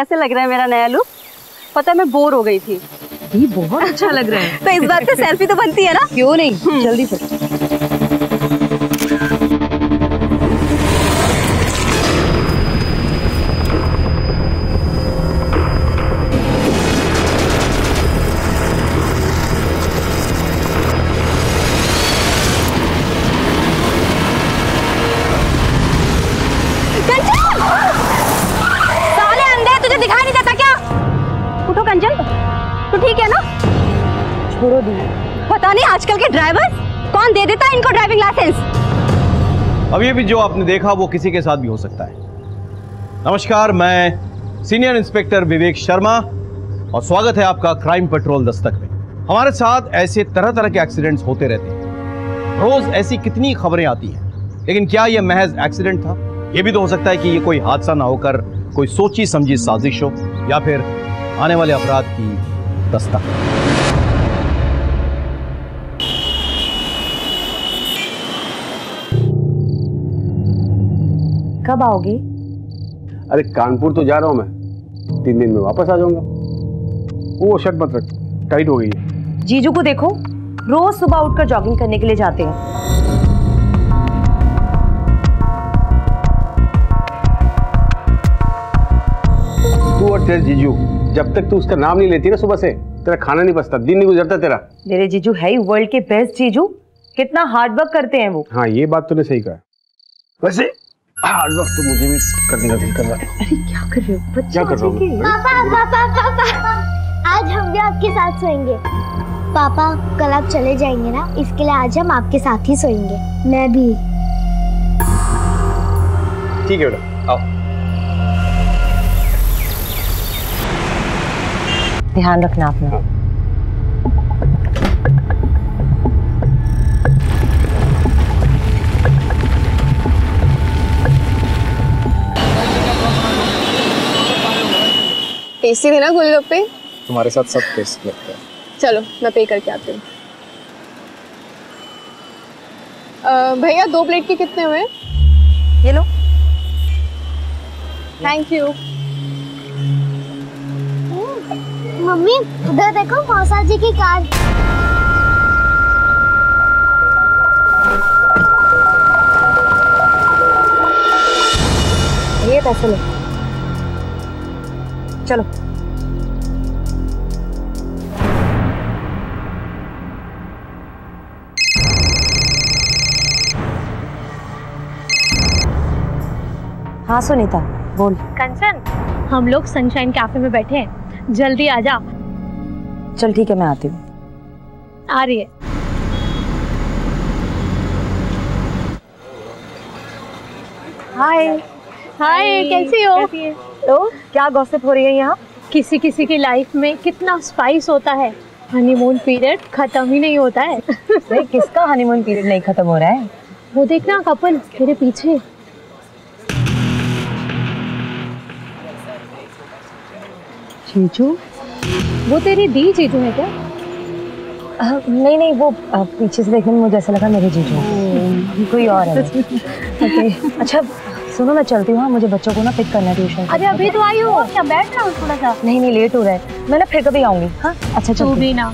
कैसे लग रहा है मेरा नया लुक? पता है मैं बोर हो गई थी। ये बहुत अच्छा लग रहा है। तो इस बात पे सेल्फी तो बनती है ना? क्यों नहीं, जल्दी से। तो ठीक है ना? छोड़ो दी। पता नहीं आजकल के ड्राइवर कौन दे देता है इनको ड्राइविंग लाइसेंस। अब ये भी जो आपने देखा वो किसी के साथ भी हो सकता है। नमस्कार, मैं सीनियर इंस्पेक्टर विवेक शर्मा और स्वागत है आपका क्राइम पेट्रोल दस्तक में। हमारे साथ ऐसे तरह तरह के एक्सीडेंट्स होते रहते हैं। रोज ऐसी कितनी खबरें आती हैं, लेकिन क्या यह महज एक्सीडेंट था? यह भी तो हो सकता है कि ये कोई हादसा ना होकर कोई सोची समझी साजिश हो या फिर आने वाले अपराध की दस्तक। कब आओगी? अरे कानपुर तो जा रहा हूं मैं, 3 दिन में वापस आ जाऊंगा। वो शर्ट मत रख, टाइट हो गई है। जीजू को देखो, रोज सुबह उठकर जॉगिंग करने के लिए जाते हैं। तू और तेरे जीजू, जब तक तू उसका नाम नहीं लेती ना सुबह से, तेरा खाना नहीं बचता, दिन नहीं गुजरता तेरा। मेरे जीजू है ही वर्ल्ड के बेस्ट जीजू। कितना हार्ड वर्क करते हैं वो। हाँ, ये बात तूने सही कहा। वैसे हार्ड वर्क तो मुझे भी करने का दिल कर रहा है। अरे क्या कर रहे हो? क्या कर रहा हूँ? पापा, आज हम भी आपके साथ सोएंगे। पापा, कल आप चले जाएंगे ना, इसके लिए आज हम आपके साथ ही सोएंगे। मैं भी। ठीक है बेटा, आओ। ध्यान रखना अपना। हाँ। टेस्टी थे ना गोलगप्पे? तुम्हारे साथ सब टेस्ट लगता है। चलो मैं पे करके आती हूँ। भैया 2 प्लेट के कितने हुए? ये लो। Thank you. मम्मी, उधर देखो मौसा जी की कार। ये पैसे लो, चलो। हाँ सुनीता, बोल। कंचन, हम लोग सनशाइन कैफे में बैठे हैं, जल्दी आ जा। चल ठीक है, मैं आती हूँ। आ रही है। हाय। हाय, कैसी हो? तो क्या गॉसिप हो रही है यहाँ? किसी किसी की लाइफ में कितना स्पाइस होता है, हनीमून पीरियड खत्म ही नहीं होता है। नहीं, किसका हनीमून पीरियड नहीं खत्म हो रहा है? वो देखना कपल तेरे पीछे। जीजू? वो तेरी दी जीजू है क्या? नहीं नहीं, वो पीछे से देखने में मुझे ऐसा लगा मेरे जीजू। कोई और है। ओके, अच्छा सुनो, मैं चलती हूँ, मुझे बच्चों को ना पिक करना है ट्यूशन। अरे अभी तो आई हो, क्या बैठ रहा हूँ थोड़ा सा? नहीं नहीं, लेट हो रहा है, मैं ना फिर कभी आऊंगी। हाँ अच्छा, तू भी ना।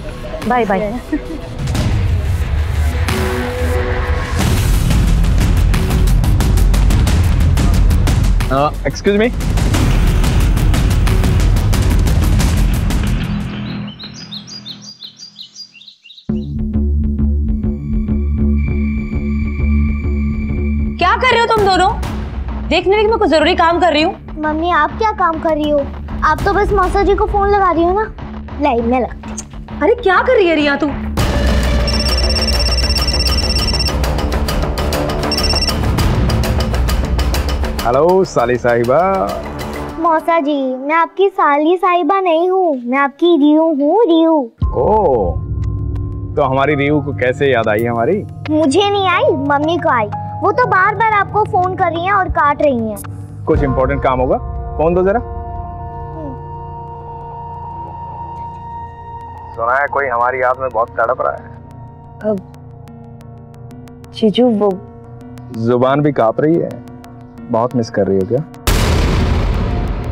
Bye bye. Excuse me. क्या कर रहे हो तुम दोनों? देखने में कि मैं कुछ जरूरी काम कर रही हूँ। मम्मी, आप क्या काम कर रही हो? आप तो बस मौसा जी को फोन लगा रही हो ना। लाइव में लगा। अरे क्या कर रही है रिया तू? हेलो साली साहिबा। मौसा जी, मैं आपकी साली साहिबा नहीं हूँ, मैं आपकी रियू हूँ, रियू। ओह, तो हमारी रियू को कैसे याद आई हमारी? मुझे नहीं आई, मम्मी को आई। वो तो बार बार आपको फोन कर रही हैं और काट रही हैं। कुछ इम्पोर्टेंट काम होगा, फोन दो जरा। सुना है कोई हमारी याद में बहुत तड़प रहा है। जीजू, वो जुबान भी कांप रही है। बहुत मिस कर रही हो क्या?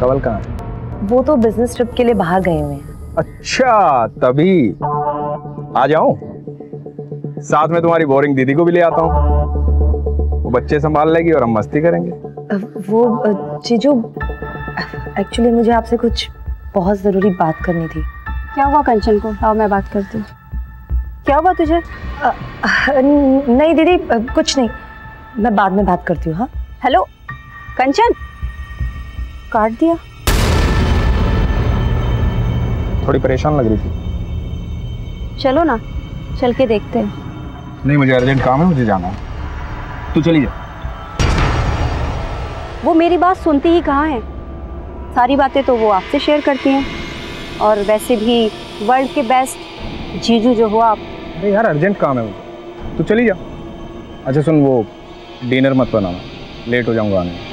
कवल कहाँ है? वो तो बिजनेस ट्रिप के लिए बाहर गए हुए हैं। अच्छा, तभी। आ जाऊं? साथ में तुम्हारी बोरिंग दीदी को भी ले आता हूँ। वो बच्चे संभाल लेगी और हम मस्ती करेंगे। वो जीजू, एक्चुअली मुझे आपसे कुछ बहुत ज़रूरी बात करनी थी। क्या हुआ कंचन को? आओ मैं बात करती हूँ। क्या हुआ तुझे? नहीं दीदी, कुछ नहीं, मैं बाद में बात करती हूँ। हाँ हेलो कंचन, काट दिया। थोड़ी परेशान लग रही थी। चलो ना, चल के देखते हैं। नहीं, मुझे अर्जेंट काम है, मुझे जाना है। तू चली जा। वो मेरी बात सुनती ही कहाँ है? सारी बातें तो वो आपसे शेयर करती हैं, और वैसे भी वर्ल्ड के बेस्ट जीजू जो हो आप। अरे यार, अर्जेंट काम है मुझे, तू चली जा। अच्छा सुन, वो डिनर मत बनाना, लेट हो जाऊंगा आने में।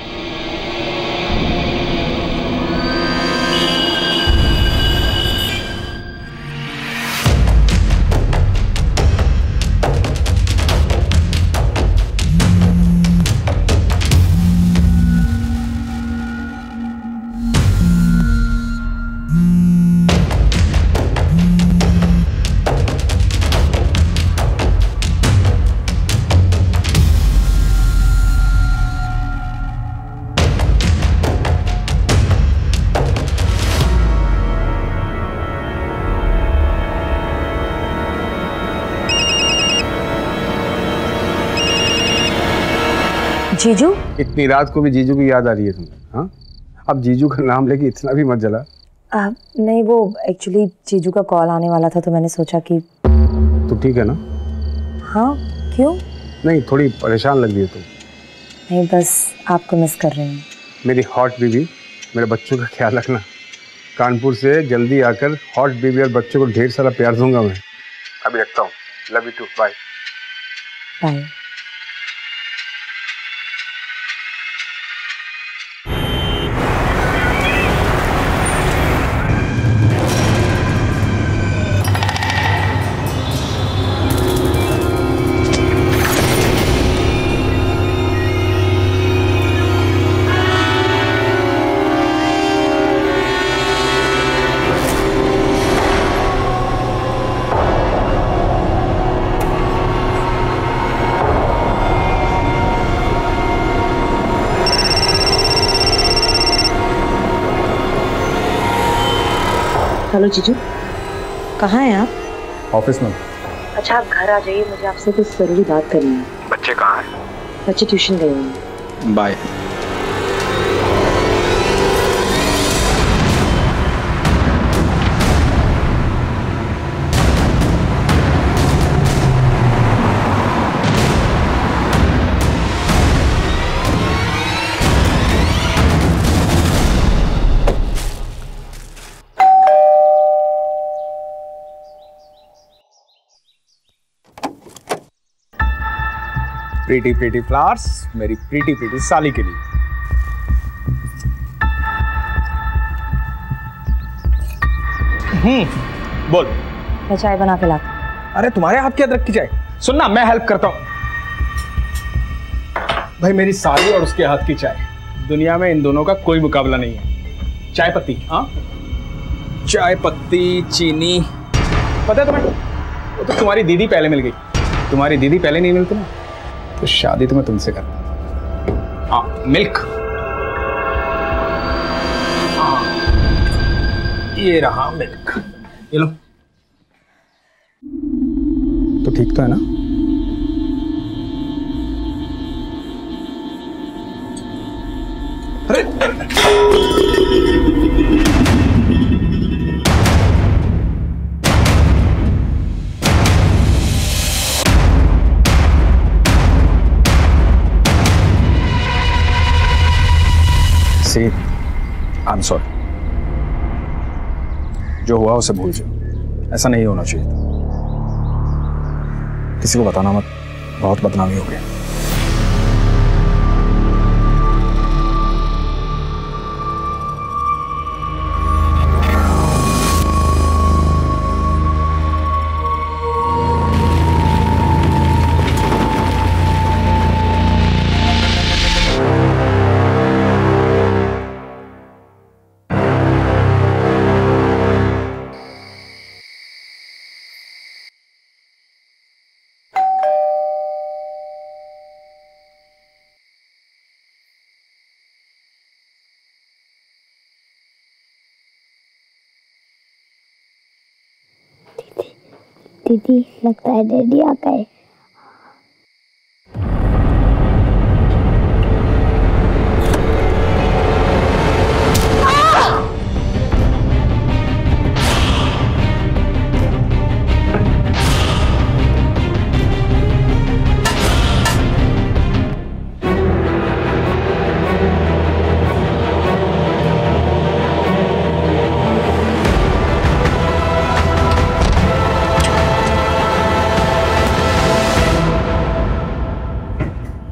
जीजू, इतनी रात को भी जीजू की याद आ रही है तुम्हें? हाँ, अब जीजू का नाम लेके इतना भी मत जला। नहीं, वो एक्चुअली जीजू का कॉल आने वाला था तो मैंने सोचा कि। तो ठीक है ना? हाँ, क्यों? नहीं, थोड़ी परेशान लग रही है तुम। नहीं, बस आपको मिस कर रही हूँ। मेरी हॉट बीबी, मेरे बच्चों का ख्याल रखना। कानपुर से जल्दी आकर हॉट बीबी और बच्चों को ढेर सारा प्यार दूंगा मैं। अभी रखता हूँ। Love you too, bye bye. Hello जीजू, कहाँ हैं आप? ऑफिस में। अच्छा, आप घर आ जाइए, मुझे आपसे कुछ ज़रूरी बात करनी है। बच्चे कहाँ हैं? बच्चे ट्यूशन गए हैं। बाय। प्रीटी प्रीटी फ्लावर्स मेरी प्रीटी प्रीटी साली के लिए। बोल। मैं चाय बना के लाती हूँ। अरे तुम्हारे हाथ की अदरक की चाय? सुनना, मैं हेल्प करता हूँ। भाई, मेरी साली और उसके हाथ की चाय, दुनिया में इन दोनों का कोई मुकाबला नहीं है। चाय पत्ती, हाँ, चाय पत्ती, चीनी, पता है तुम्हें? वो तो तुम्हारी दीदी पहले मिल गई। तुम्हारी दीदी पहले नहीं मिलती ना, तो शादी तो मैं तुमसे करता। हाँ, मिल्क। हाँ, ये रहा मिल्क, ये लो। तो ठीक तो है ना? See, I'm sorry. जो हुआ उसे भूल जाओ, ऐसा नहीं होना चाहिए था। किसी को बताना मत, बहुत बदनामी हो गई। दीदी लगता है डैडी आ गए।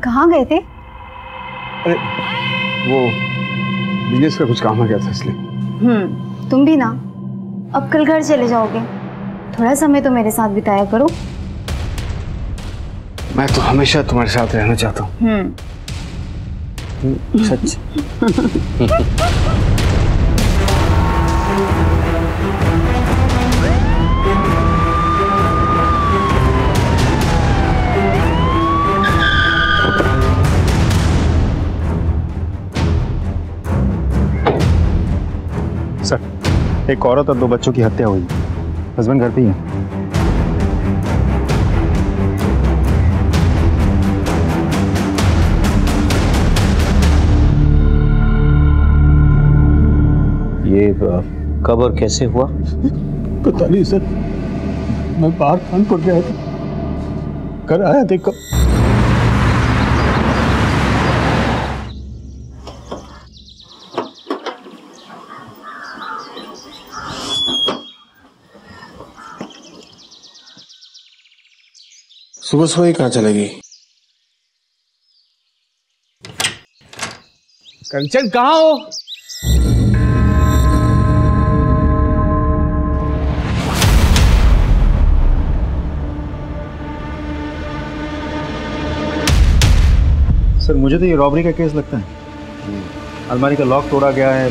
कहाँ गए थे? अरे वो बिजनेस का कुछ काम आ गया था इसलिए। तुम भी ना, अब कल घर चले जाओगे, थोड़ा समय तो मेरे साथ बिताया करो। मैं तो हमेशा तुम्हारे साथ रहना चाहता हूँ। सच। सर, एक औरत और 2 बच्चों की हत्या हुई। हस्बैंड घर पे ही है। ये कब और कैसे हुआ? पता नहीं सर, मैं बाहर कानपुर गया था, घर आया थे कब। सुबह सुबह ही कहाँ चलेगी? कंचन कहाँ हो? सर, मुझे तो ये रॉबरी का केस लगता है। अलमारी का लॉक तोड़ा गया है,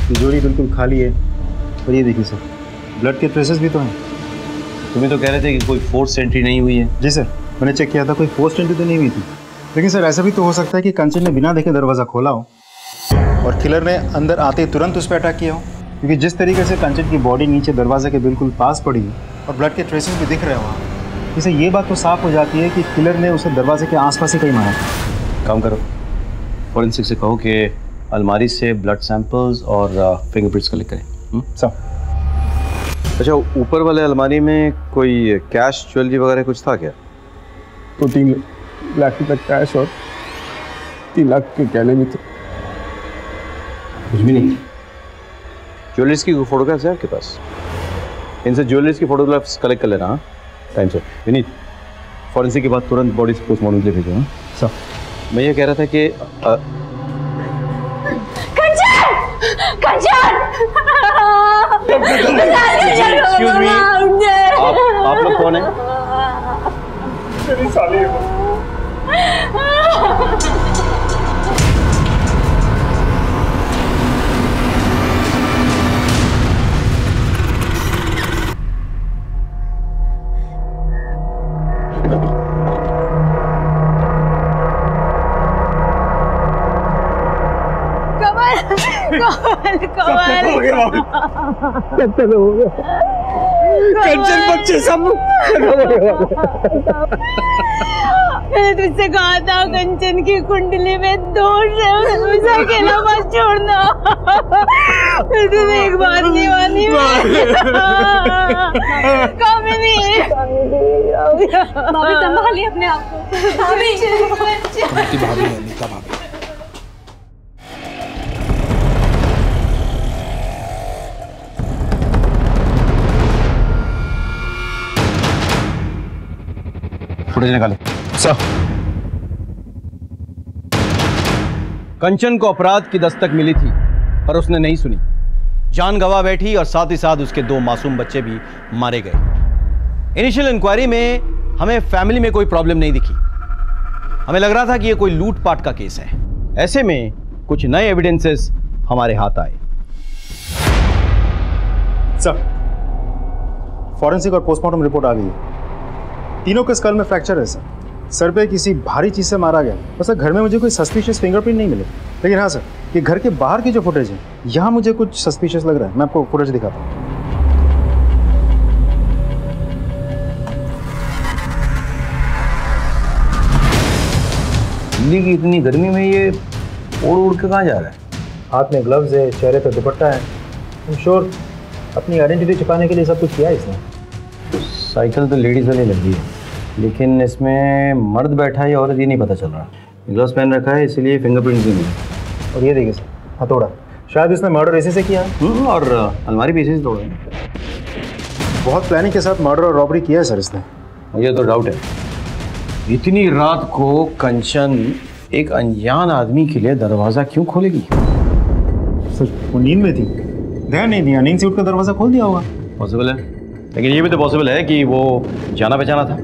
तिजोरी बिल्कुल खाली है, और ये देखिए सर, ब्लड के ट्रेसेस भी तो हैं। तुम्हें तो कह रहे थे कि कोई फोर्स एंट्री नहीं हुई है। जी सर, मैंने चेक किया था, कोई फोर्स एंट्री तो नहीं हुई थी। लेकिन सर, ऐसा भी तो हो सकता है कि कंचन ने बिना देखे दरवाज़ा खोला हो और किलर ने अंदर आते ही तुरंत उस पर अटैक किया हो, क्योंकि जिस तरीके से कंचन की बॉडी नीचे दरवाजे के बिल्कुल पास पड़ी है और ब्लड के ट्रेसेस भी दिख रहे हो, इससे ये बात तो साफ हो जाती है कि किलर ने उसे दरवाजे के आसपास ही कहीं मारा। काम करो, फॉरेंसिक से कहो कि अलमारी से ब्लड सैंपल्स और फिंगरप्रिंट्स कलेक्ट करें। सर, अच्छा, ऊपर वाले अलमारी में कोई कैश ज्वेलरी वगैरह कुछ था क्या? तो 3 लाख रुपए कैश और 3 लाख के गहने भी थे। कुछ भी नहीं। ज्वेलरीज की फोटोग्राफ्स है आपके पास? इनसे ज्वेलरीज की फोटोग्राफ्स कलेक्ट कर लेना। हाँ, टाइम से। विनीत, फॉरेंसिक के बाद तुरंत बॉडी पोस्टमार्टम के लिए भेजो। सर, मैं ये कह रहा था कि एक्सक्यूज मी, आप लोग कौन हैं? मेरी साली है वो। कंचन बच्चे सब मैंने तुझसे कहा था कंचन की कुंडली में दोष है, उसे अकेला मत छोड़ना। तुझे एक बार नहीं मानी। कामिनी, भाभी संभालिए अपने आप को। भाभी है नीता भाभी। फुटेज निकालो। सर, कंचन को अपराध की दस्तक मिली थी पर उसने नहीं सुनी, जान गंवा बैठी और साथ ही साथ उसके 2 मासूम बच्चे भी मारे गए। इनिशियल इंक्वायरी में हमें फैमिली में कोई प्रॉब्लम नहीं दिखी। हमें लग रहा था कि यह कोई लूटपाट का केस है। ऐसे में कुछ नए एविडेंसेस हमारे हाथ आए। सर, फॉरेंसिक और पोस्टमार्टम रिपोर्ट आ गई है। तीनों के स्कल में फ्रैक्चर है सर। सर पे किसी भारी चीज से मारा गया। वैसे घर में मुझे कोई सस्पिशियस फिंगरप्रिंट नहीं मिले, लेकिन हाँ सर, ये घर के बाहर की जो फुटेज है, यहाँ मुझे कुछ सस्पिशियस लग रहा है। मैं आपको फुटेज दिखाता हूँ। दिल्ली की इतनी गर्मी में ये उड़ उड़ के कहाँ जा रहा है? हाथ में ग्लव्स है, चेहरे पे दुपट्टा है। I'm sure अपनी आइडेंटिटी छुपाने के लिए सब कुछ किया है इसने। साइकिल तो लेडीज वाली लग रही है, लेकिन इसमें मर्द बैठा है या औरत ये नहीं पता चल रहा। ग्लव्स पहन रखा है इसलिए फिंगरप्रिंट्स भी नहीं। और ये देखिए सर, हथौड़ा, शायद इसने मर्डर इसी से किया है। और अलमारी भी इसी से तोड़ा है। बहुत प्लानिंग के साथ मर्डर और रॉबरी किया है सर इसने। मुझे तो डाउट है, इतनी रात को कंचन एक अनजान आदमी के लिए दरवाजा क्यों खोलेगी? सर वो नींद में थी, ध्यान नहीं दिया, नींद से उठकर दरवाजा खोल दिया होगा। पॉसिबल है, लेकिन ये भी तो पॉसिबल है कि वो जाना पहचाना था,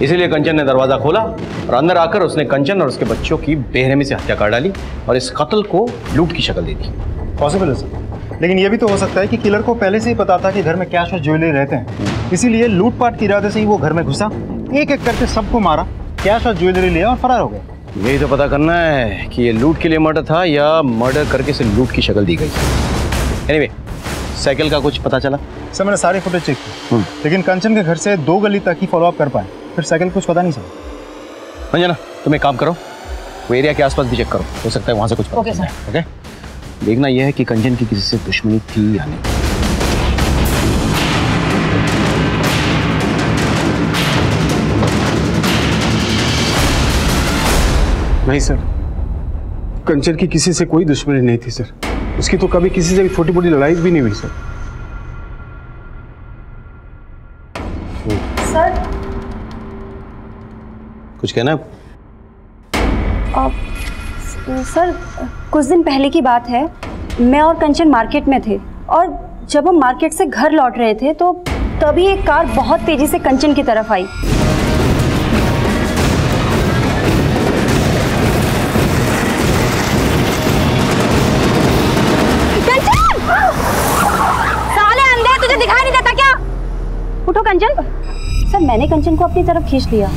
इसीलिए कंचन ने दरवाजा खोला और अंदर आकर उसने कंचन और उसके बच्चों की बेरहमी से हत्या कर डाली और इस कत्ल को लूट की शक्ल दे दी। पॉसिबल है सर, लेकिन ये भी तो हो सकता है कि किलर को पहले से ही पता था कि घर में कैश और ज्वेलरी रहते हैं, इसीलिए लूटपाट के इरादे से ही वो घर में घुसा, एक एक करके सबको मारा, कैश और ज्वेलरी लिया और फरार हो गया। यही तो पता करना है कि ये लूट के लिए मर्डर था या मर्डर करके इसे लूट की शक्ल दी गई। एनीवे, साइकिल का कुछ पता चला? सर मैंने सारे फुटेज चेक किए, लेकिन कंचन के घर से 2 गली तक ही फॉलोअप कर पाए, फिर साइकिल कुछ पता नहीं चला। अंजना तुम एक काम करो, वो एरिया के आसपास भी चेक करो, हो सकता है वहाँ से कुछ पता चले। ओके, देखना यह है कि कंचन की किसी से दुश्मनी थी या नहीं। नहीं सर, कंचन की किसी से कोई दुश्मनी नहीं थी सर। उसकी तो कभी किसी से भी छोटी मोटी लड़ाई भी नहीं हुई सर। सर कुछ कहना है? सर कुछ दिन पहले की बात है, मैं और कंचन मार्केट में थे और जब हम मार्केट से घर लौट रहे थे तो तभी एक कार बहुत तेजी से कंचन की तरफ आई। उठो कंचन। सर मैंने कंचन को अपनी तरफ खींच लिया,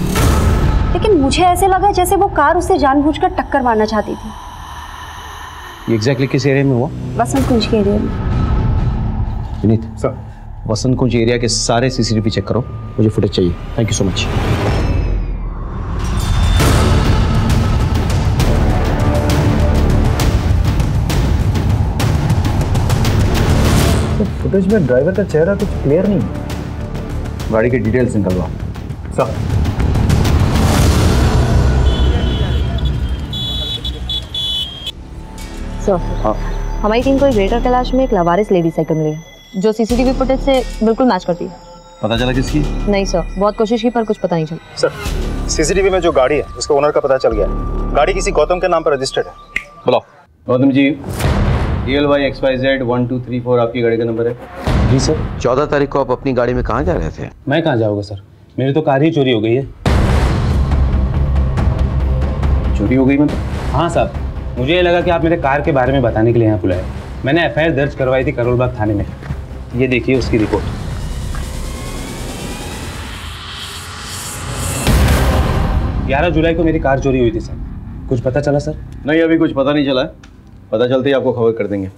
लेकिन मुझे ऐसे लगा जैसे वो कार उसे जानबूझकर टक्कर मारना चाहती थी। ये एग्जैक्टली किस एरिया में हुआ? वसंत कुंज के एरिया में। विनीत सर, वसंत कुंज एरिया के सारे सीसीटीवी चेक करो, मुझे फुटेज चाहिए। Thank you so much. Footage में ड्राइवर का चेहरा कुछ क्लियर नहीं है। गाड़ी के डिटेल्स निकलवा। सर सर हाँ, हमारी टीम को ग्रेटर कैलाश में एक लावारिस लेडी साइकिल मिली है जो सीसीटीवी फुटेज से बिल्कुल मैच करती है। पता चला किसकी? नहीं सर, बहुत कोशिश की पर कुछ पता नहीं चला। सर सीसीटीवी में जो गाड़ी है उसके ओनर का पता चल गया है। गाड़ी किसी गौतम के नाम पर रजिस्टर्ड है। बुलाओ। गौतम जी, DLY XYZ 1234 आपकी गाड़ी का नंबर है? जी सर। 14 तारीख को आप अपनी गाड़ी में कहाँ जा रहे थे? मैं कहाँ जाऊँगा सर, मेरी तो कार ही चोरी हो गई है। चोरी हो गई मतलब? हाँ साहब, मुझे ये लगा कि आप मेरे कार के बारे में बताने के लिए यहाँ बुलाए। मैंने FIR दर्ज करवाई थी करोलबाग थाने में। ये देखिए उसकी रिपोर्ट। 11 जुलाई को मेरी कार चोरी हुई थी सर। कुछ पता चला सर? नहीं, अभी कुछ पता नहीं चला है, पता चलते ही आपको खबर कर देंगे।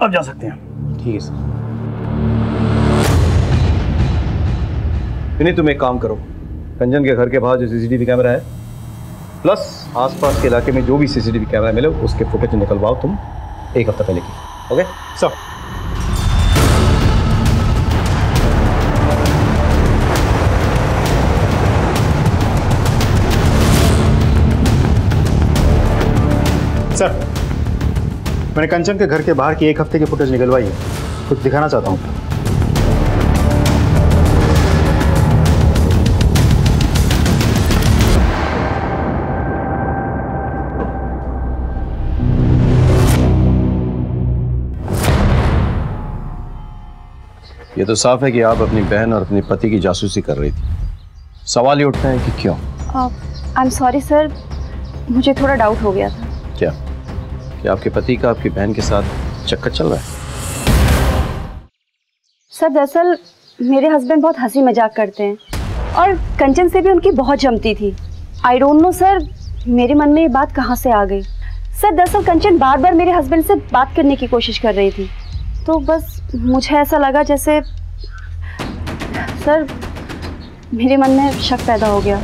अब जा सकते हैं। ठीक है सर। नहीं, तुम एक काम करो, कंचन के घर के बाहर जो CCTV कैमरा है प्लस आसपास के इलाके में जो भी CCTV कैमरा मिले उसके फुटेज निकलवाओ तुम 1 हफ्ता पहले की। Okay sir. सर मैंने कंचन के घर के बाहर की 1 हफ्ते की फुटेज निकलवाई है, कुछ दिखाना चाहता हूँ। ये तो साफ है कि आप अपनी बहन और अपने पति की जासूसी कर रही थी। सवाल ये उठता है कि क्यों? आई एम सॉरी सर, मुझे थोड़ा डाउट हो गया था। क्या कि आपके पति का आपकी बहन के साथ चक्कर चल रहा है? सर दरअसल मेरे हस्बैंड बहुत हंसी मजाक करते हैं और कंचन से भी उनकी बहुत जमती थी। आई डोंट नो सर, मेरे मन में ये बात कहाँ से आ गई। सर दरअसल कंचन बार बार मेरे हस्बैंड से बात करने की कोशिश कर रही थी, तो बस मुझे ऐसा लगा जैसे सर मेरे मन में शक पैदा हो गया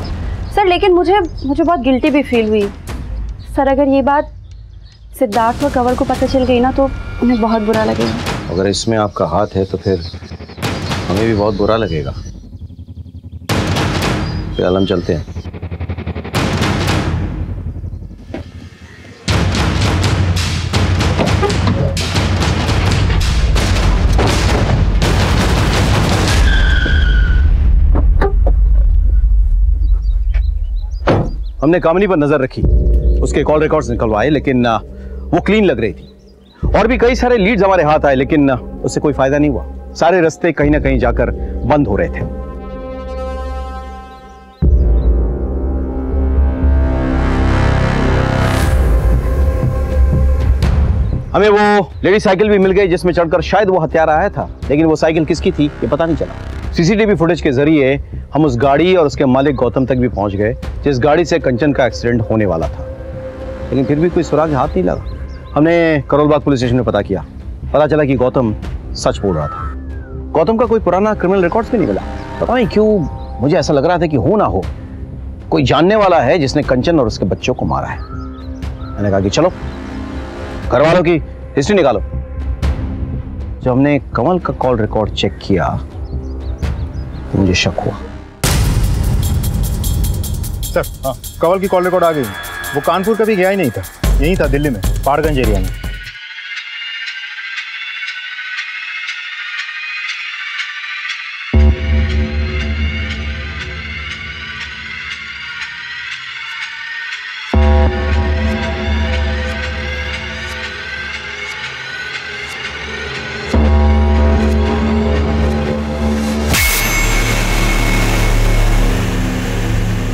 सर। लेकिन मुझे बहुत गिल्टी भी फील हुई सर अगर ये बात सिद्धार्थ और कंवल को पता चल गई ना तो उन्हें बहुत बुरा लगेगा। अगर इसमें आपका हाथ है तो फिर हमें भी बहुत बुरा लगेगा। फिलहाल हम चलते हैं। हमने कामिनी पर नजर रखी, उसके कॉल रिकॉर्ड्स निकलवाए, लेकिन वो क्लीन लग रही थी। और भी कई सारे लीड्स हमारे हाथ आए, लेकिन उससे कोई फायदा नहीं हुआ। सारे रास्ते कहीं ना कहीं जाकर बंद हो रहे थे। हमें वो लेडी साइकिल भी मिल गई जिसमें चढ़कर शायद वो हत्यारा आया था, लेकिन वो साइकिल किसकी थी ये पता नहीं चला। सीसीटीवी फुटेज के जरिए हम उस गाड़ी और उसके मालिक गौतम तक भी पहुंच गए जिस गाड़ी से कंचन का एक्सीडेंट होने वाला था, लेकिन फिर भी कोई सुराग हाथ नहीं लगा। हमने करोलबाग पुलिस स्टेशन में पता किया, पता चला कि गौतम सच बोल रहा था। गौतम का कोई पुराना क्रिमिनल रिकॉर्ड्स भी नहीं मिला। पता नहीं क्यों मुझे ऐसा लग रहा था कि हो ना हो कोई जानने वाला है जिसने कंचन और उसके बच्चों को मारा है। मैंने कहा कि चलो घर वालों की हिस्ट्री निकालो। जब हमने कमल का कॉल रिकॉर्ड चेक किया तो मुझे शक हुआ। सर हाँ, कंवल की कॉल रिकॉर्ड आ गई। वो कानपुर कभी गया ही नहीं था, यहीं था दिल्ली में, पहाड़गंज एरिया में।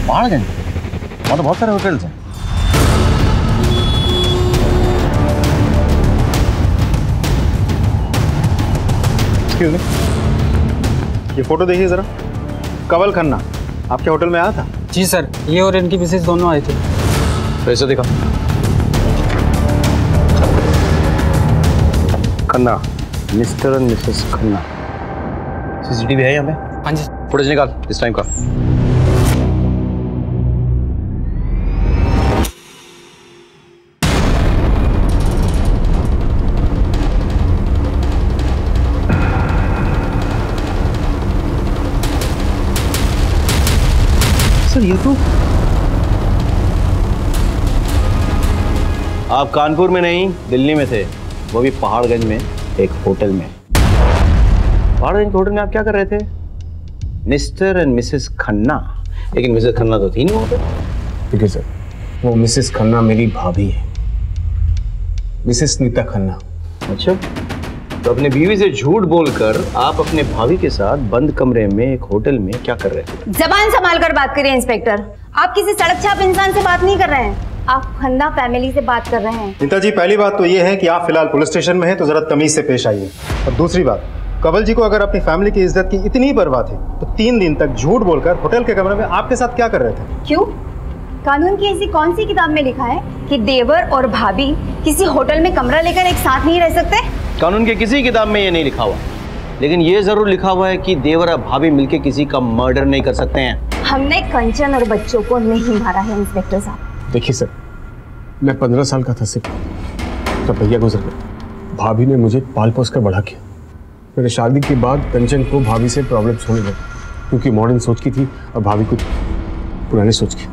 पहाड़गंज वहाँ तो बहुत सारे होटल्स हैं। ये फोटो देखिए जरा। कंवल खन्ना आपके होटल में आया था? जी सर, ये और इनकी मिसेज दोनों आए थे। पैसे दिखा। Khanna, mister and Mrs Khanna. CCTV है यहाँ पे? हाँ जी। फुटेज निकाल इस टाइम का। ये तो आप कानपुर में नहीं दिल्ली में थे, वो भी पहाड़गंज में एक होटल में। पहाड़गंज के होटल में आप क्या कर रहे थे? Mister and Mrs Khanna. लेकिन मिसेस खन्ना तो थी नहीं वहाँ पे। ठीक है सर, वो मिसेस खन्ना मेरी भाभी है, मिसेस नीता खन्ना। अच्छा, तो अपने बीवी से झूठ बोलकर आप अपने भाभी के साथ बंद कमरे में एक होटल में क्या कर रहे थे? जबान संभाल कर बात करिए इंस्पेक्टर। आप किसी सड़क छाप इंसान से बात नहीं कर रहे हैं, आप खन्ना फैमिली से बात कर रहे हैं। नीता जी, पहली बात तो ये है कि आप फिलहाल पुलिस स्टेशन में हैं तो जरा तमीज से पेश आइए। और दूसरी बात, कंवल जी को अगर अपनी फैमिली की इज्जत की इतनी परवाह थी तो 3 दिन तक झूठ बोलकर होटल के कमरे में आपके साथ क्या कर रहे थे? क्यों? कानून की ऐसी कौन सी किताब में लिखा है कि देवर और भाभी किसी होटल में कमरा लेकर एक साथ नहीं रह सकते? कानून के किसी किताब में ये नहीं लिखा हुआ, लेकिन ये जरूर लिखा हुआ है कि देवर और भाभी मिलके किसी का मर्डर नहीं कर सकते हैं। हमने कंचन और बच्चों को नहीं मारा है इंस्पेक्टर साहब। देखिए सर, मैं 15 साल का था सिर्फ, तब भैया गुजर गए। भाभी ने मुझे पाल पोस कर बड़ा किया। मेरे शादी के बाद कंचन को भाभी से प्रॉब्लम्स होने लगे, क्योंकि मॉडर्न सोच की थी और भाभी कुछ पुरानी सोच की।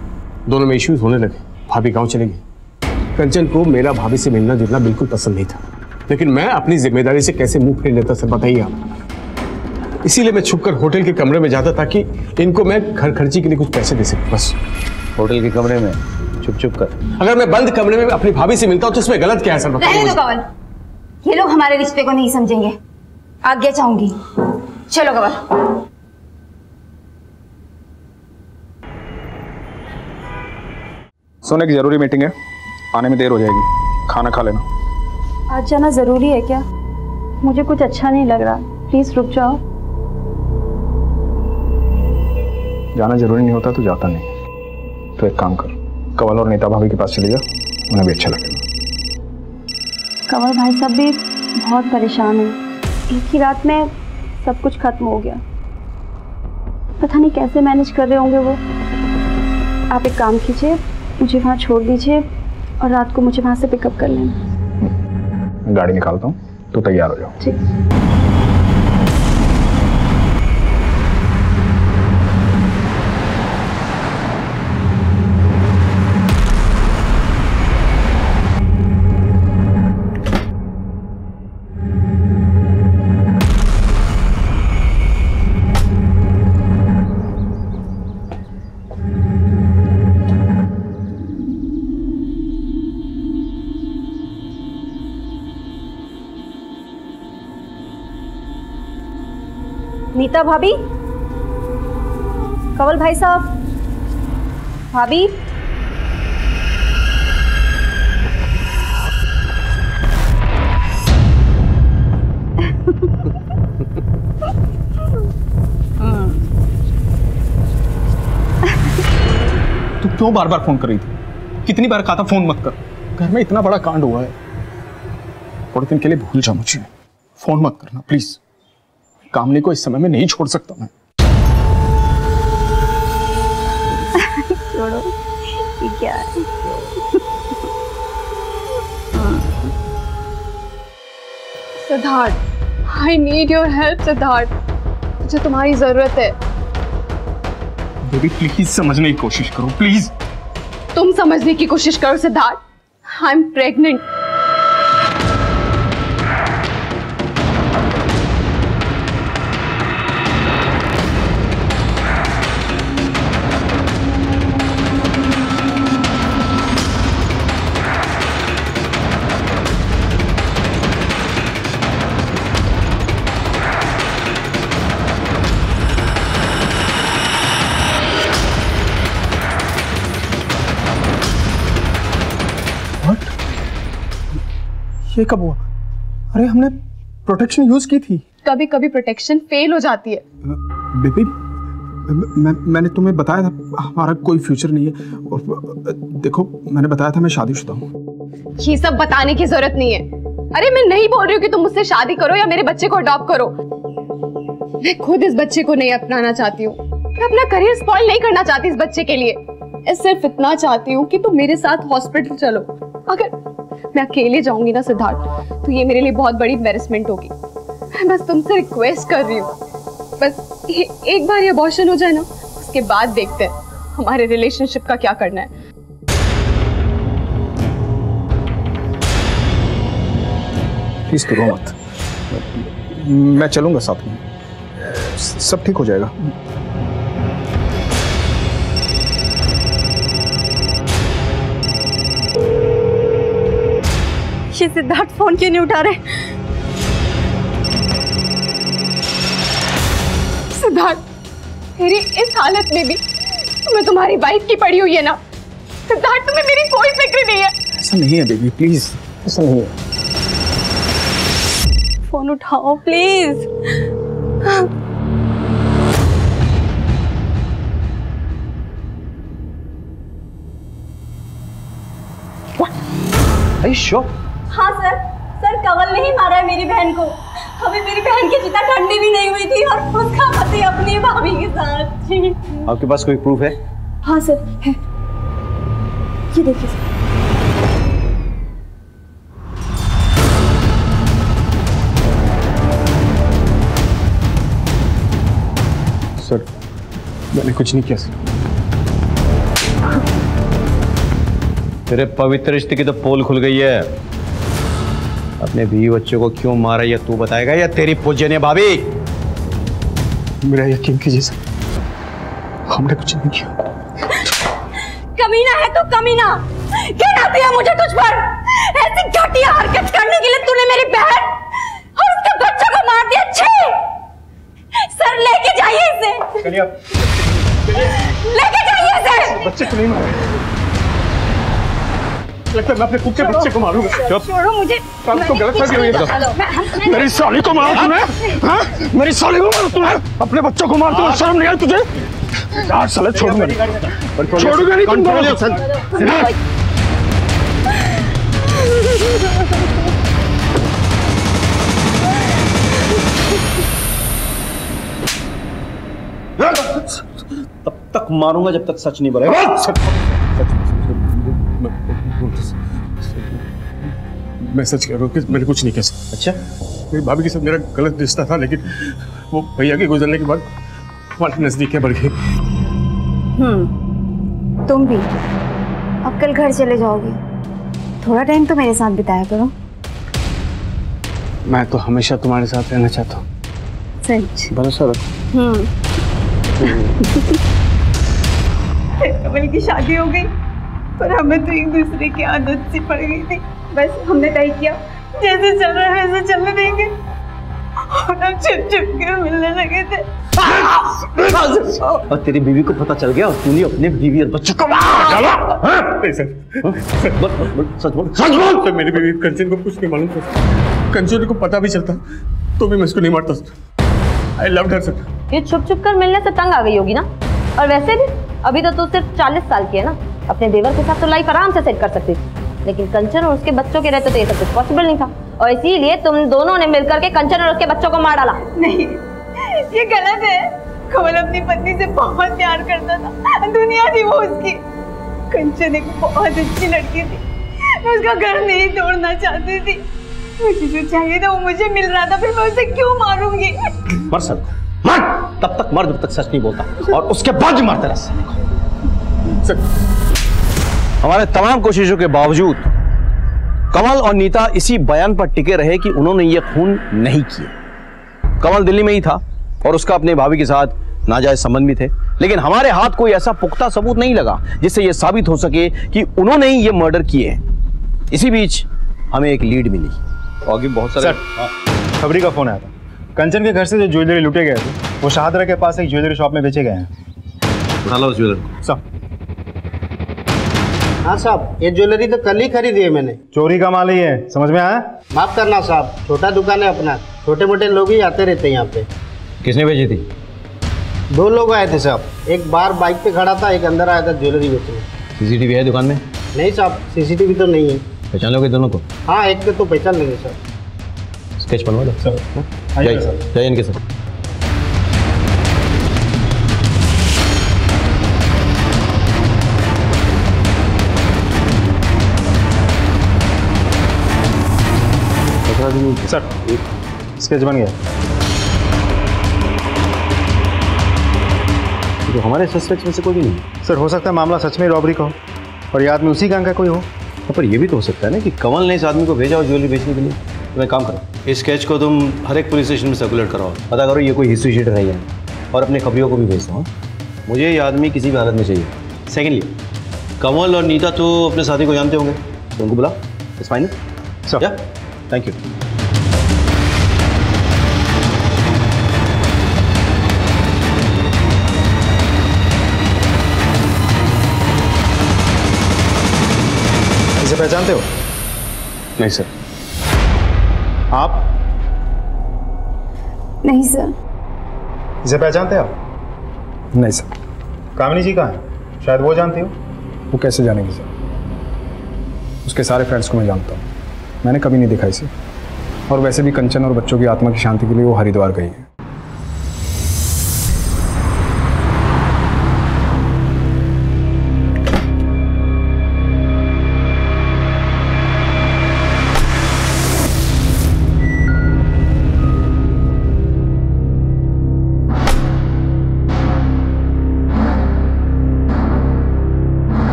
दोनों में इश्यूज होने लगे। भाभी गाँव चले गई। कंचन को मेरा भाभी से मिलना जुलना बिल्कुल पसंद नहीं था, लेकिन मैं अपनी जिम्मेदारी से कैसे मुंह फेर लेता सर बताइए आप। इसीलिए मैं छुपकर होटल के कमरे में जाता ताकि इनको मैं घर खर्ची के लिए कुछ पैसे दे सकूं। बस होटल के कमरे में छुप कर। अगर मैं बंद कमरे में अपनी भाभी से मिलता हूं तो इसमें गलत क्या है सर बताइए। रहने दो कंवल, ये लोग हमारे रिश्ते को नहीं समझेंगे। आज्ञा चाहूंगी, चलो कंवल। सोने की जरूरी मीटिंग है, आने में देर हो जाएगी, खाना खा लेना। आज जाना जरूरी है क्या? मुझे कुछ अच्छा नहीं लग रहा, प्लीज रुक जाओ। जाना जरूरी नहीं होता तो जाता नहीं। तो एक काम कर, कंवल और नीता भाभी के पास चले जा, उन्हें भी अच्छा लगेगा। कंवल भाई साहब भी बहुत परेशान हैं। एक ही रात में सब कुछ खत्म हो गया। पता नहीं कैसे मैनेज कर रहे होंगे वो। आप एक काम कीजिए, मुझे वहाँ छोड़ दीजिए, और रात को मुझे वहां से पिकअप कर लेना। गाड़ी निकालता हूँ, तो तैयार हो जाओ। ठीक। नीता भाभी, कंवल भाई साहब, भाभी। तू क्यों बार बार फोन कर रही थी? कितनी बार कहा था फोन मत कर? घर में इतना बड़ा कांड हुआ है, थोड़े दिन के लिए भूल जा मुझे। फोन मत करना प्लीज। कामनी को इस समय में नहीं छोड़ सकता मैं। छोड़ो, ये क्या है? Siddharth, I need your help Siddharth, मुझे तुम्हारी जरूरत है। बेबी प्लीज समझने की कोशिश करो प्लीज। तुम समझने की कोशिश करो सिद्धार्थ, आई एम प्रेग्नेंट। ये कब हुआ? अरे हमने प्रोटेक्शन यूज की थी। कभी कभी प्रोटेक्शन फेल हो जाती है। बेबी मैंने तुम्हें बताया था हमारा कोई फ्यूचर नहीं है। और देखो मैंने बताया था मैं शादीशुदा हूँ। ये सब बताने की जरूरत नहीं है। अरे मैं नहीं बोल रही हूँ कि तुम मुझसे शादी करो या मेरे बच्चे को अडॉप्ट करो। मैं खुद इस बच्चे को नहीं अपनाना चाहती हूँ। मैं अपना करियर स्पॉइल नहीं करना चाहती इस बच्चे के लिए। मैं सिर्फ इतना चाहती हूँ कि तुम मेरे साथ हॉस्पिटल चलो। अगर मैं अकेले जाऊंगी ना सिद्धार्थ, तो ये मेरे लिए बहुत बड़ी एम्बैरेसमेंट होगी। मैं बस तुमसे रिक्वेस्ट कर रही हूँ, बस एक बार ये अबॉर्शन हो जाए ना, उसके बाद देखते हैं हमारे रिलेशनशिप का क्या करना है। प्लीज करो मत, मैं चलूंगा साथ में, सब ठीक हो जाएगा। ये सिद्धार्थ फोन क्यों नहीं उठा रहे? सिद्धार्थ, मेरी इस हालत में भी तुम्हें तुम्हारी वाइफ की पड़ी हुई है ना? सिद्धार्थ, तुम्हें मेरी कोई फिक्र नहीं है? ऐसा नहीं है बेबी, प्लीज ऐसा नहीं है। फोन उठाओ प्लीज। Are you sure? हाँ सर, कंवल ने ही मारा है मेरी बहन को। अभी मेरी बहन की चिता ठंडी भी नहीं हुई थी और उसका पति अपनी भाभी के साथ। जी आपके पास कोई प्रूफ है? हाँ सर है, ये देखिए सर। मैंने कुछ नहीं किया सर। तेरे पवित्र रिश्ते की तो पोल खुल गई है। अपने बीवी बच्चों को क्यों मारा ये तू बताएगा या तेरी पूजनीय भाभी? मेरा यकीन कीजिए सर, हमने कुछ नहीं किया। कमीना है तो कमीना, गिरा दिया मुझे तुझ पर। ऐसी घटिया हरकत करने के लिए तूने मेरी बहन और उसके बच्चों को मार दिया। छे सर, लेके जाइए इसे, लेके जाइए इसे। बच्चे को नहीं मारा, लगता है मैं अपने खुद के बच्चे को मारूंगा। छोड़ो मुझे, तो गलत फहमी हुई है। मेरी साली को मारा तूने? हाँ? मेरी साली को मारा तूने? अपने बच्चों को मारते हो, शर्म नहीं आई तुझे? यार साले छोड़ूंगा नहीं, छोड़ूंगा नहीं तुम। तब तक मारूंगा जब तक सच नहीं बोलेगा। मैं सच कह रहा हूँ कि मैंने कुछ नहीं किया सर। अच्छा, मेरी भाभी के साथ मेरा गलत रिश्ता था, लेकिन वो भैया के गुजरने के बाद हमारी नजदीकियां बढ़ गई। तुम भी अब कल घर चले जाओगे, थोड़ा टाइम तो मेरे साथ बिताया करो। मैं तो हमेशा तुम्हारे साथ रहना चाहता हूँ। सच? भरोसा रखो। कमल की शादी हो गई, पर हमें तो एक दूसरे की आदत सी पड़ गई थी। बस हमने तय किया जैसे चल रहा है वैसे चलने देंगे, और हम छुप छुप के मिलने लगे थे। और तेरी बीवी को पता चल गया और तूने अपने बीवी और बच्चों को सच बोल। सर, मेरी बीवी कंचन को कुछ नहीं मालूम था। कंचन को पता भी चलता तो भी मैं इसको नहीं मारता। I loved her sir. ये छुप छुप कर मिलने से तंग आ गई होगी ना। और वैसे भी अभी तो तू सिर्फ 40 साल की है ना, अपने देवर के साथ तो लाइफ आराम से सेट कर सकती थी, लेकिन कंचन और उसके बच्चों के रहते तो ये सब कुछ पॉसिबल नहीं था, और इसीलिए तुम दोनों ने मिलकर के कंचन और उसके बच्चों को मार डाला। नहीं, ये गलत है। कमल अपनी पत्नी से बहुत प्यार करता था, दुनिया थी वो उसकी। कंचन एक बहुत अच्छी लड़की थी, मैं उसका घर नहीं तोड़ना चाहती थी। मुझे जो चाहिए था वो मुझे मिल रहा था, फिर मैं उसे क्यों मारूंगी? मर सर, मर, तब तक मर जब तक सच नहीं बोलता, और उसके बाद ही मारते रह। सर, हमारे तमाम कोशिशों के बावजूद कमल और नीता इसी बयान पर टिके रहे कि उन्होंने ये खून नहीं किया। कमल दिल्ली में ही था और उसका अपने भाभी के साथ नाजायज संबंध भी थे, लेकिन हमारे हाथ कोई ऐसा पुख्ता सबूत नहीं लगा जिससे यह साबित हो सके कि उन्होंने ही ये मर्डर किए हैं। इसी बीच हमें एक लीड मिली। आगे बहुत सारे खबरी का फोन आया था। कंचन के घर से जो ज्वेलरी लूटे गए थे वो शाहदरा के पास एक ज्वेलरी शॉप में बेचे गए हैं। उठा लो उस ज्वेलरी। साहब। हाँ साहब, ये ज्वेलरी तो कल ही खरीदी है मैंने। चोरी का माल ही है, समझ में आया? माफ करना साहब, छोटा दुकान है अपना, छोटे मोटे लोग ही आते रहते हैं यहाँ पे। किसने भेजी थी? 2 लोग आए थे साहब, एक बाहर बाइक पे खड़ा था, एक अंदर आया था ज्वेलरी बेचने। सीसीटीवी है दुकान में? नहीं साहब, सीसीटीवी तो नहीं है। पहचान लोगे दोनों को? हाँ, एक तो पहचान लेंगे सर। स्केच बनवा दो सर। जाइए इनके साथ। सर, स्केच बन गया। तो हमारे सस्पेक्ट में से कोई भी नहीं? सर, हो सकता है मामला सच में रॉबरी का हो और ये आदमी उसी गैंग का कोई हो। पर ये भी तो हो सकता है ना कि कमल ने इस आदमी को भेजा और ज्वेलरी बेचने के लिए। तो मैं काम करो, इस स्केच को तुम हर एक पुलिस स्टेशन में सर्कुलेट कराओ, पता करो ये कोई हिस्ट्री शीटर है या नहीं, और अपने खबरियों को भी भेज दो। मुझे ये आदमी किसी भी हालत में चाहिए। सेकेंडली, कमल और नीता तो अपने साथी को जानते होंगे, तो उनको बुलाओ। It's fine sir. Thank you. इसे पहचानते हो? नहीं सर। आप? नहीं सर। इसे पहचानते हो आप? नहीं सर। कामिनी जी कहाँ है? शायद वो जानती हो। वो कैसे जानेगी सर? उसके सारे फ्रेंड्स को मैं जानता हूँ, मैंने कभी नहीं देखा इसे। और वैसे भी कंचन और बच्चों की आत्मा की शांति के लिए वो हरिद्वार गई है।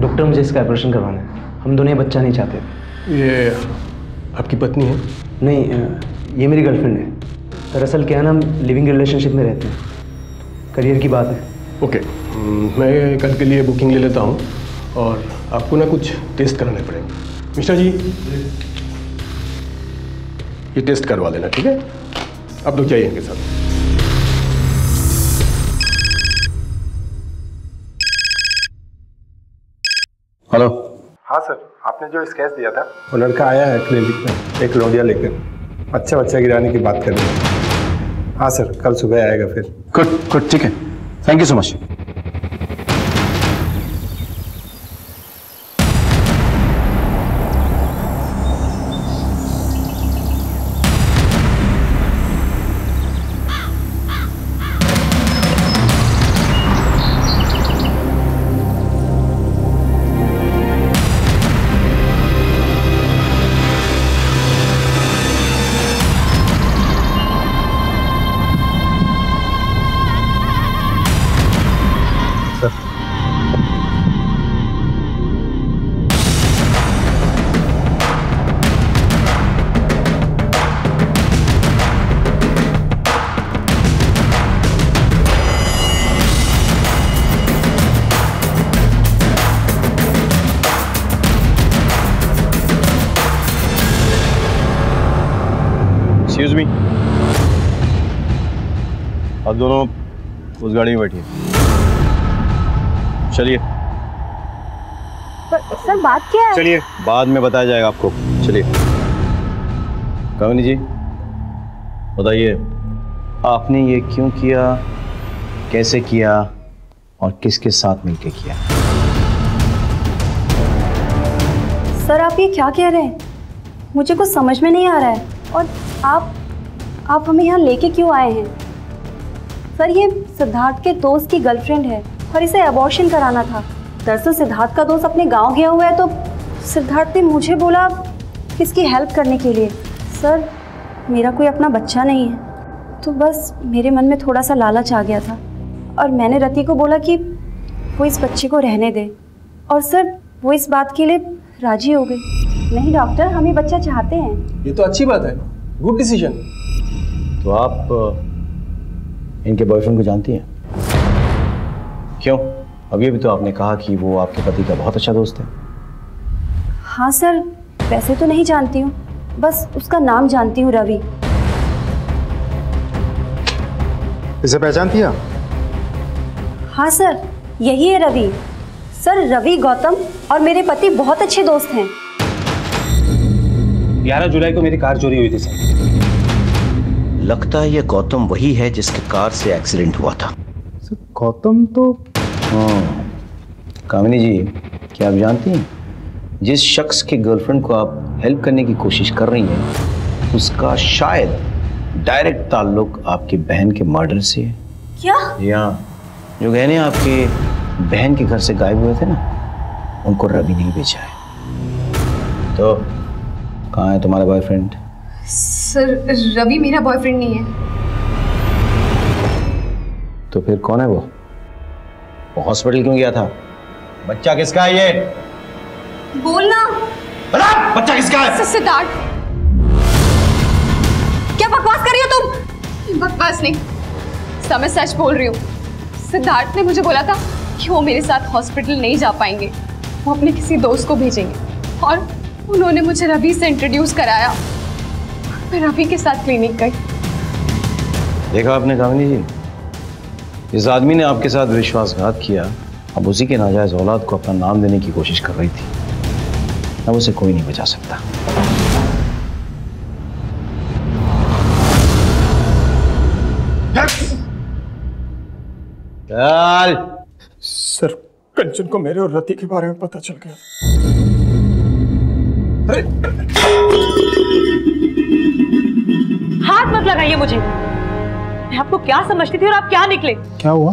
डॉक्टर, मुझे इसका ऑपरेशन करवाना है। हम दोनों बच्चा नहीं चाहते। ये आपकी पत्नी है? नहीं, ये मेरी गर्लफ्रेंड है। दरअसल क्या है ना, हम लिविंग रिलेशनशिप में रहते हैं, करियर की बात है। ओके, मैं कल के लिए बुकिंग ले लेता हूँ और आपको ना कुछ टेस्ट कराने पड़ेंगे। मिश्रा जी, ये टेस्ट करवा देना, ठीक है? आप लोग जाइए इनके साथ। हेलो। हाँ सर, आपने जो स्केच दिया था वो लड़का आया है क्लिनिक में एक लौंडिया लेकर, अच्छा बच्चा गिराने की बात कर रहे हैं। हाँ सर, कल सुबह आएगा फिर। गुड गुड, ठीक है, थैंक यू सो मच। आप दोनों उस गाड़ी में बैठिए। चलिए। सर बात क्या है? चलिए, बाद में बताया जाएगा आपको। चलिए। कामिनी जी बताइए, आपने ये क्यों किया, कैसे किया और किसके साथ मिलकर किया? सर आप ये क्या कह रहे हैं? मुझे कुछ समझ में नहीं आ रहा है। और आप हमें यहाँ लेके क्यों आए हैं? सर ये सिद्धार्थ के दोस्त की गर्लफ्रेंड है और इसे अबॉर्शन कराना था। दरअसल सिद्धार्थ का दोस्त अपने गांव गया हुआ है तो सिद्धार्थ ने मुझे बोला इसकी हेल्प करने के लिए। सर मेरा कोई अपना बच्चा नहीं है तो बस मेरे मन में थोड़ा सा लालच आ गया था और मैंने रति को बोला कि वो इस बच्चे को रहने दे और सर वो इस बात के लिए राजी हो गई। नहीं डॉक्टर, हम ये बच्चा चाहते हैं। ये तो अच्छी बात है, गुड डिसीजन। तो आप इनके बॉयफ्रेंड को जानती हैं? क्यों? अभी भी तो आपने कहा कि वो आपके पति का बहुत अच्छा दोस्त है। हाँ सर, वैसे तो नहीं जानती हूँ, बस उसका नाम जानती हूँ, रवि। इसे पहचानती हैं? हाँ सर, यही है रवि। सर रवि गौतम और मेरे पति बहुत अच्छे दोस्त हैं। 11 जुलाई को मेरी कार चोरी हुई थी सर। लगता है ये गौतम वही है जिसके कार से एक्सीडेंट हुआ था। सर गौतम तो कामिनी जी, क्या आप जानती हैं जिस शख्स के गर्लफ्रेंड को आप हेल्प करने की कोशिश कर रही हैं उसका शायद डायरेक्ट ताल्लुक आपकी बहन के मर्डर से है। क्या? या जो गहने आपके बहन के घर से गायब हुए थे ना, उनको रवि नहीं बेचा है। तो कहाँ है तुम्हारा बॉयफ्रेंड? सर रवि मेरा बॉयफ्रेंड नहीं है। तो फिर कौन है वो हॉस्पिटल क्यों गया था? बच्चा किसका है ये? बोलना। बता, बच्चा किसका है? सिद्धार्थ। क्या बकवास कर रही हो तुम? बकवास नहीं, मैं सच बोल रही हूँ। सिद्धार्थ ने मुझे बोला था कि वो मेरे साथ हॉस्पिटल नहीं जा पाएंगे, वो अपने किसी दोस्त को भेजेंगे और उन्होंने मुझे रवि से इंट्रोड्यूस कराया। मैं रवि के साथ क्लिनिक गई। देखा आपने कामिनी जी, इस आदमी ने आपके साथ विश्वासघात किया, अब उसी के नाजायज औलाद को अपना नाम देने की कोशिश कर रही थी। अब उसे कोई नहीं बचा सकता। चल। सर कंचन को मेरे और रति के बारे में पता चल गया। हाथ मत लगाइए मुझे। मैं आपको क्या समझती थी और आप क्या निकले? क्या हुआ?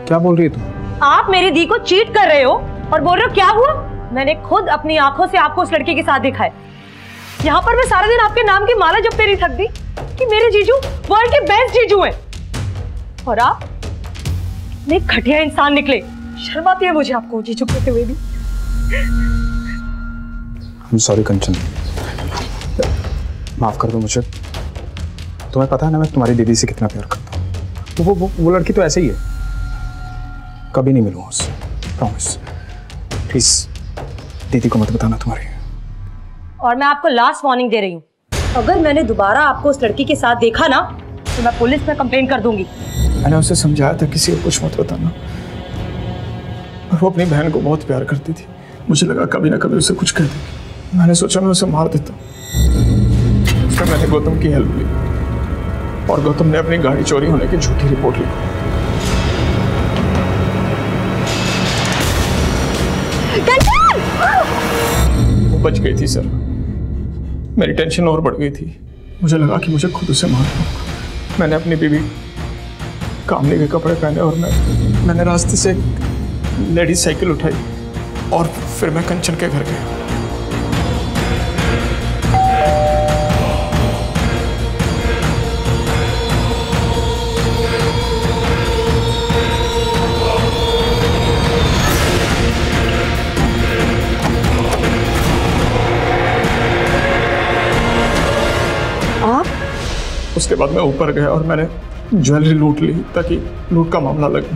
क्या बोल रही है तुम? आप मेरी दी को चीट कर रहे हो और बोल रहे हो क्या हुआ? मैंने खुद अपनी आंखों से आपको उस लड़के के साथ देखा है। यहाँ पर मैं सारा दिन आपके नाम की माला जपते नहीं थकती कि मेरे जीजू वर्ल्ड के बेस्ट जीजू हैं और आप इतने घटिया इंसान निकले। शर्म आती है मुझे आपको जीजू कहते हुए भी। I'm sorry कंचन, माफ कर दो मुझे। तुम्हें पता है ना मैं तुम्हारी दीदी से कितना प्यार करता हूँ। तो वो लड़की तो ऐसे ही है, कभी नहीं मिलूंगा उससे, प्रॉमिस। प्लीज दीदी को मत बताना तुम्हारी। और मैं आपको लास्ट वार्निंग दे रही हूँ, अगर मैंने दोबारा आपको उस लड़की के साथ देखा ना तो मैं पुलिस में कंप्लेंट कर दूंगी। मैंने उसे समझाया था किसी को कुछ मत बताना, और वो अपनी बहन को बहुत प्यार करती थी। मुझे लगा कभी ना कभी उसे कुछ कह देगी। मैंने सोचा मैं उसे मार देता। फिर मैंने गौतम की हेल्प ली और गौतम ने अपनी गाड़ी चोरी होने की झूठी रिपोर्ट लिखी। वो बच गई थी सर। मेरी टेंशन और बढ़ गई थी। मुझे लगा कि मुझे खुद उसे मारना होगा। मैंने अपनी बीवी कामनी के कपड़े पहने और मैंने रास्ते से लेडीज साइकिल उठाई और फिर मैं कंचन के घर गया। उसके बाद मैं ऊपर गया और मैंने ज्वेलरी लूट ली ताकि लूट का मामला लगे।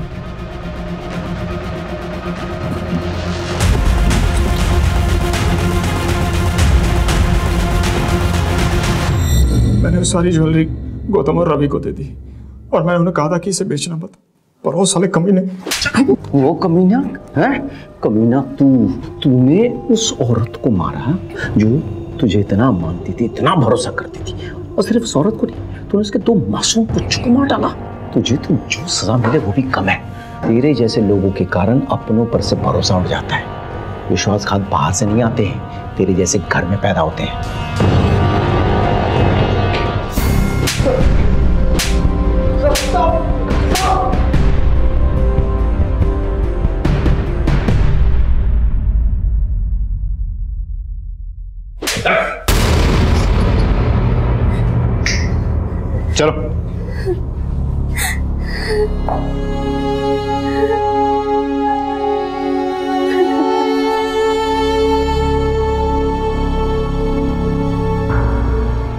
मैंने सारी ज्वेलरी गौतम और रवि को दे दी और मैंने उन्हें कहा था कि इसे बेचना मत, पर वो साले कमीने। वो कमीना है? कमीना तूने उस औरत को मारा जो तुझे इतना मानती थी, इतना भरोसा करती थी, और सिर्फ उस औरत को नहीं, तूने उसके 2 मासूम बच्चों को मार डाला। तुझे तो जो सजा मिले वो भी कम है। तेरे जैसे लोगों के कारण अपनों पर से भरोसा उठ जाता है। विश्वासघात बाहर से नहीं आते हैं, तेरे जैसे घर में पैदा होते हैं। चलो।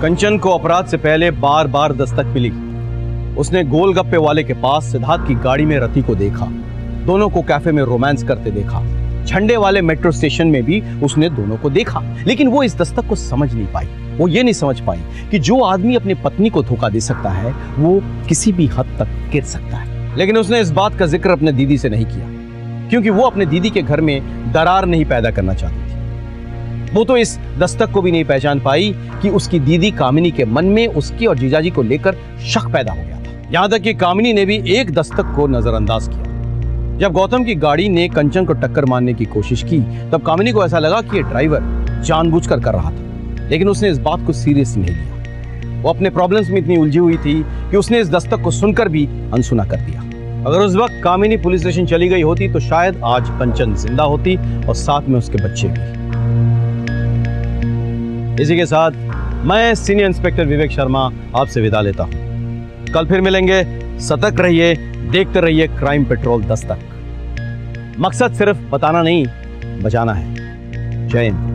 कंचन को अपराध से पहले बार बार दस्तक मिली। उसने गोलगप्पे वाले के पास सिद्धार्थ की गाड़ी में रति को देखा, दोनों को कैफे में रोमांस करते देखा। झंडे वाले मेट्रो स्टेशन में भी उसने दोनों को देखा, लेकिन वो इस दस्तक को समझ नहीं पाई। वो ये नहीं समझ पाई कि जो आदमी अपनी पत्नी को धोखा दे सकता है वो किसी भी हद तक गिर सकता है। लेकिन उसने इस बात का जिक्र अपने दीदी से नहीं किया, क्योंकि वो अपने दीदी के घर में दरार नहीं पैदा करना चाहती थी। वो तो इस दस्तक को भी नहीं पहचान पाई कि उसकी दीदी कामिनी के मन में उसकी और जीजाजी को लेकर शक पैदा हो गया था। यहां तक कि कामिनी ने भी एक दस्तक को नजरअंदाज किया। जब गौतम की गाड़ी ने कंचन को टक्कर मारने की कोशिश की, तब कामिनी को ऐसा लगा कि ये ड्राइवर जानबूझकर कर रहा था, लेकिन उसने इस बात को सीरियस नहीं लिया। वो अपने प्रॉब्लम्स में इतनी उलझी हुई थी कि उसने इस दस्तक को सुनकर भी अनसुना कर दिया। अगर उस वक्त कामिनी पुलिस स्टेशन चली गई होती तो शायद आज कंचन जिंदा होती और साथ में उसके बच्चे भी। इसी के साथ मैं सीनियर इंस्पेक्टर विवेक शर्मा आपसे विदा लेता हूं। कल फिर मिलेंगे। सतर्क रहिए, देखते रहिए क्राइम पेट्रोल दस्तक। मकसद सिर्फ बताना नहीं, बचाना है। जय हिंद।